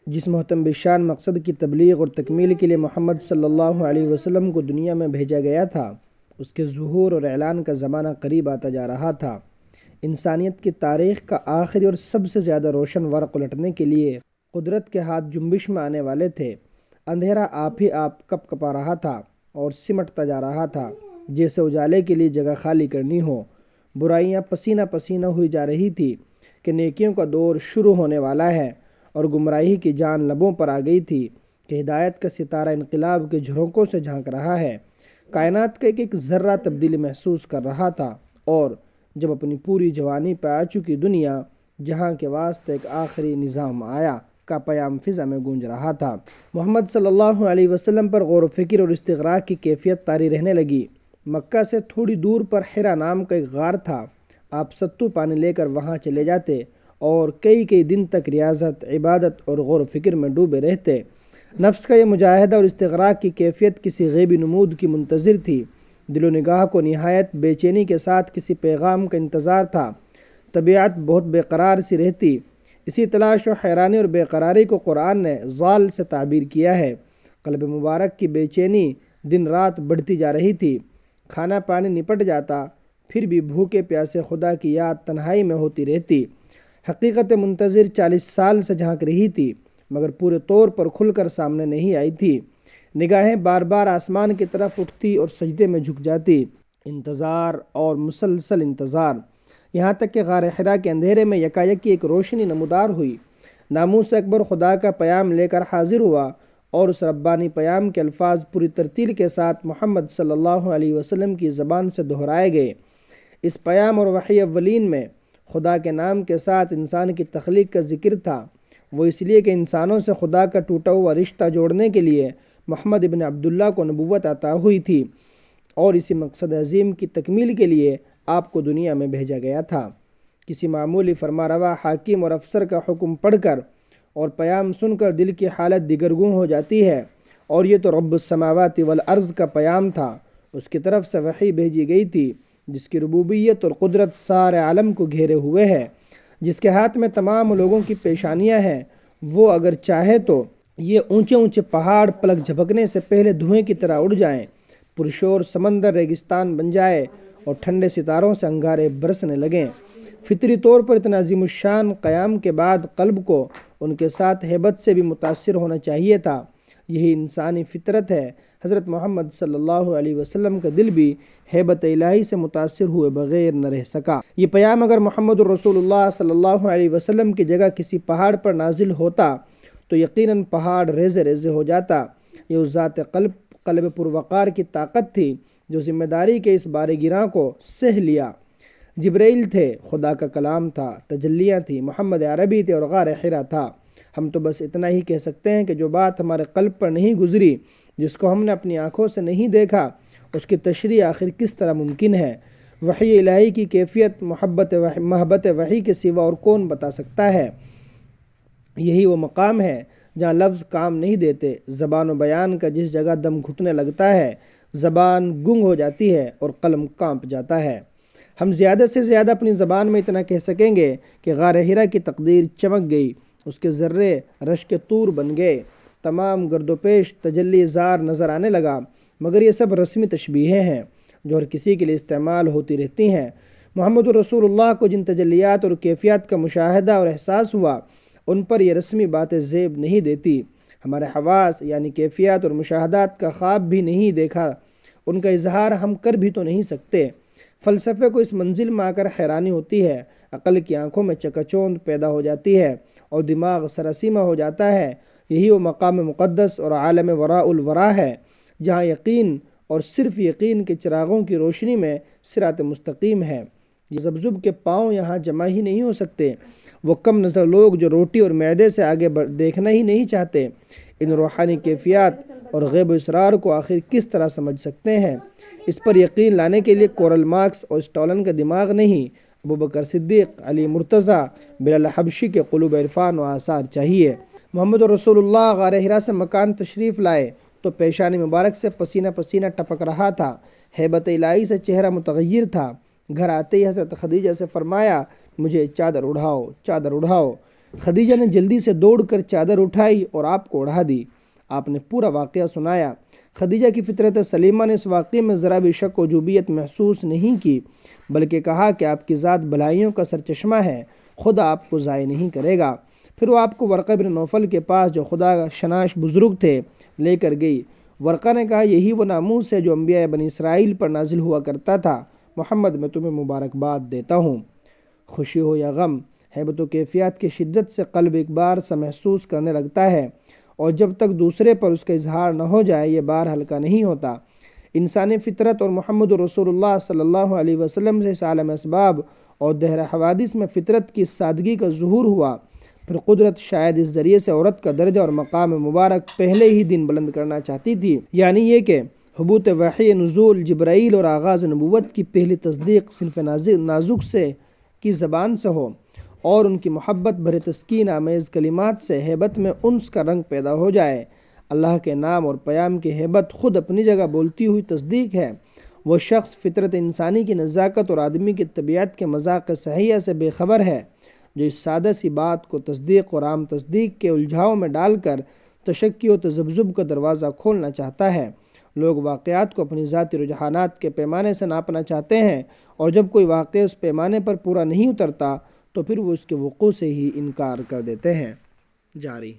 جس محتم بشان مقصد کی تبلیغ اور تکمیل کے لیے محمد صلی اللہ علیہ وسلم کو دنیا میں بھیجا گیا تھا، اس کے ظہور اور اعلان کا زمانہ قریب آتا جا رہا تھا۔ انسانیت کی تاریخ کا آخری اور سب سے زیادہ روشن ورق الٹنے کے لیے قدرت کے ہاتھ جنبش میں آنے والے تھے۔ اندھیرا آپ ہی آپ کپ کپا رہا تھا اور سمٹتا جا رہا تھا، جیسے اجالے کے لیے جگہ خالی کرنی ہو۔ برائیاں پسینہ پسینہ ہوئی جا رہی تھی کہ نیکیوں کا دور شروع ہونے والا ہے، اور گمراہی کی جان لبوں پر آ گئی تھی کہ ہدایت کا ستارہ انقلاب کے جھروکوں سے جھانک رہا ہے۔ کائنات کا ایک ایک ذرہ تبدیلی محسوس کر رہا تھا، اور جب اپنی پوری جوانی پہ آ چکی دنیا جہاں کے واسطے ایک آخری نظام آیا کا پیام فضا میں گونج رہا تھا۔ محمد صلی اللہ علیہ وسلم پر غور و فکر اور استغراق کی کیفیت طاری رہنے لگی۔ مکہ سے تھوڑی دور پر حرا نام کا ایک غار تھا۔ آپ ستو پانی لے کر وہاں چلے جاتے اور کئی دن تک ریاضت، عبادت اور غور و فکر میں ڈوبے رہتے۔ نفس کا یہ مجاہدہ اور استغراق کی کیفیت کسی غیبی نمود کی منتظر تھی۔ دل و نگاہ کو نہایت بے چینی کے ساتھ کسی پیغام کا انتظار تھا۔ طبیعت بہت بے قرار سی رہتی۔ اسی تلاش و حیرانی اور بے قراری کو قرآن نے ضال سے تعبیر کیا ہے۔ قلب مبارک کی بے چینی دن رات بڑھتی جا رہی تھی۔ کھانا پانی نپٹ جاتا، پھر بھی بھوکے پیاسے خدا کی یاد تنہائی میں ہوتی رہتی۔ حقیقت منتظر 40 سال سے جھانک رہی تھی، مگر پورے طور پر کھل کر سامنے نہیں آئی تھی۔ نگاہیں بار بار آسمان کی طرف اٹھتی اور سجدے میں جھک جاتی۔ انتظار اور مسلسل انتظار، یہاں تک کہ غار حرا کے اندھیرے میں یکایک ایک روشنی نمودار ہوئی۔ ناموس اکبر خدا کا پیام لے کر حاضر ہوا، اور اس ربانی پیام کے الفاظ پوری ترتیل کے ساتھ محمد صلی اللہ علیہ وسلم کی زبان سے دہرائے گئے۔ اس پیام اور وحی اولین میں خدا کے نام کے ساتھ انسان کی تخلیق کا ذکر تھا۔ وہ اس لیے کہ انسانوں سے خدا کا ٹوٹا ہوا رشتہ جوڑنے کے لیے محمد ابن عبداللہ کو نبوت عطا ہوئی تھی، اور اسی مقصد عظیم کی تکمیل کے لیے آپ کو دنیا میں بھیجا گیا تھا۔ کسی معمولی فرمانروا حاکم اور افسر کا حکم پڑھ کر اور پیام سن کر دل کی حالت دیگرگوں ہو جاتی ہے، اور یہ تو رب السماوات والارض کا پیام تھا۔ اس کی طرف سے وحی بھیجی گئی تھی جس کی ربوبیت اور قدرت سارے عالم کو گھیرے ہوئے ہے، جس کے ہاتھ میں تمام لوگوں کی پیشانیاں ہیں۔ وہ اگر چاہے تو یہ اونچے اونچے پہاڑ پلک جھپکنے سے پہلے دھوئیں کی طرح اڑ جائیں، پرشور سمندر ریگستان بن جائے، اور ٹھنڈے ستاروں سے انگارے برسنے لگیں۔ فطری طور پر اتنا عظیم الشان قیام کے بعد قلب کو ان کے ساتھ ہیبت سے بھی متاثر ہونا چاہیے تھا۔ یہی انسانی فطرت ہے۔ حضرت محمد صلی اللہ علیہ وسلم کا دل بھی ہیبت الہی سے متاثر ہوئے بغیر نہ رہ سکا۔ یہ پیام اگر محمد الرسول اللہ صلی اللہ علیہ وسلم کی جگہ کسی پہاڑ پر نازل ہوتا تو یقیناً پہاڑ ریزے ریزے ہو جاتا۔ یہ اس ذات قلب پروقار کی طاقت تھی جو ذمہ داری کے اس بارے گراں کو سہ لیا۔ جبرائیل تھے، خدا کا کلام تھا، تجلیاں تھی، محمد عربی تھے، اور غار حرا تھا۔ ہم تو بس اتنا ہی کہہ سکتے ہیں کہ جو بات ہمارے قلب پر نہیں گزری، جس کو ہم نے اپنی آنکھوں سے نہیں دیکھا، اس کی تشریح آخر کس طرح ممکن ہے؟ وحی الہی کی کیفیت محبت وحی کے سوا اور کون بتا سکتا ہے؟ یہی وہ مقام ہے جہاں لفظ کام نہیں دیتے۔ زبان و بیان کا جس جگہ دم گھٹنے لگتا ہے، زبان گنگ ہو جاتی ہے اور قلم کانپ جاتا ہے۔ ہم زیادہ سے زیادہ اپنی زبان میں اتنا کہہ سکیں گے کہ غار حرا کی تقدیر چمک گئی، اس کے ذرے رشک طور بن گئے، تمام گرد و پیش تجلی زار نظر آنے لگا۔ مگر یہ سب رسمی تشبیہیں ہیں جو ہر کسی کے لیے استعمال ہوتی رہتی ہیں۔ محمد رسول اللہ کو جن تجلیات اور کیفیات کا مشاہدہ اور احساس ہوا، ان پر یہ رسمی باتیں زیب نہیں دیتی۔ ہمارے حواس یعنی کیفیات اور مشاہدات کا خواب بھی نہیں دیکھا، ان کا اظہار ہم کر بھی تو نہیں سکتے۔ فلسفے کو اس منزل میں آ کر حیرانی ہوتی ہے، عقل کی آنکھوں میں چکچوند پیدا ہو جاتی ہے اور دماغ سراسیمہ ہو جاتا ہے۔ یہی وہ مقام مقدس اور عالم وراء الورا ہے جہاں یقین اور صرف یقین کے چراغوں کی روشنی میں صراط مستقیم ہے۔ یہ ذبذب کے پاؤں یہاں جمع ہی نہیں ہو سکتے۔ وہ کم نظر لوگ جو روٹی اور معدے سے آگے دیکھنا ہی نہیں چاہتے، ان روحانی کیفیات اور غیب و اسرار کو آخر کس طرح سمجھ سکتے ہیں؟ اس پر یقین لانے کے لیے کورل مارکس اور اسٹالن کا دماغ نہیں، ابوبکر صدیق، علی مرتضیٰ، بلال حبشی کے قلوب عرفان و آثار چاہیے۔ محمد رسول اللہ غار حرا سے مکان تشریف لائے تو پیشانی مبارک سے پسینہ پسینہ ٹپک رہا تھا، ہیبت الہی سے چہرہ متغیر تھا۔ گھر آتے ہی حضرت خدیجہ سے فرمایا، مجھے چادر اڑھاؤ، چادر اڑھاؤ۔ خدیجہ نے جلدی سے دوڑ کر چادر اٹھائی اور آپ کو اڑا دی۔ آپ نے پورا واقعہ سنایا۔ خدیجہ کی فطرت سلیمہ نے اس واقعے میں ذرا بھی شک و عجوبیت محسوس نہیں کی، بلکہ کہا کہ آپ کی ذات بھلائیوں کا سرچشمہ ہے، خدا آپ کو ضائع نہیں کرے گا۔ پھر وہ آپ کو ورقہ بن نوفل کے پاس، جو خدا شناس بزرگ تھے، لے کر گئی۔ ورقہ نے کہا، یہی وہ ناموس ہے جو انبیاء بنی اسرائیل پر نازل ہوا کرتا تھا۔ محمد، میں تمہیں مبارکباد دیتا ہوں۔ خوشی ہو یا غم، ہیبت و کیفیات کی شدت سے قلب ایک بار سا محسوس کرنے لگتا ہے، اور جب تک دوسرے پر اس کا اظہار نہ ہو جائے یہ بار ہلکا نہیں ہوتا۔ انسانی فطرت اور محمد رسول اللہ صلی اللہ علیہ وسلم سے اس عالم اسباب اور دہر حوادث میں فطرت کی سادگی کا ظہور ہوا۔ پھر قدرت شاید اس ذریعے سے عورت کا درجہ اور مقام مبارک پہلے ہی دن بلند کرنا چاہتی تھی، یعنی یہ کہ حبوط وحی، نزول جبرائیل اور آغاز نبوت کی پہلی تصدیق صنف نازک سے کی زبان سے ہو، اور ان کی محبت بھرے تسکین آمیز کلمات سے ہیبت میں انس کا رنگ پیدا ہو جائے۔ اللہ کے نام اور پیام کی ہیبت خود اپنی جگہ بولتی ہوئی تصدیق ہے۔ وہ شخص فطرت انسانی کی نزاکت اور آدمی کی طبیعت کے مذاق صحیحہ سے بے خبر ہے، جو اس سادہ سی بات کو تصدیق اور عام تصدیق کے الجھاؤ میں ڈال کر تشکی و تذبذب کا دروازہ کھولنا چاہتا ہے۔ لوگ واقعات کو اپنی ذاتی رجحانات کے پیمانے سے ناپنا چاہتے ہیں، اور جب کوئی واقعہ اس پیمانے پر پورا نہیں اترتا تو پھر وہ اس کے وقوع سے ہی انکار کر دیتے ہیں۔ جاری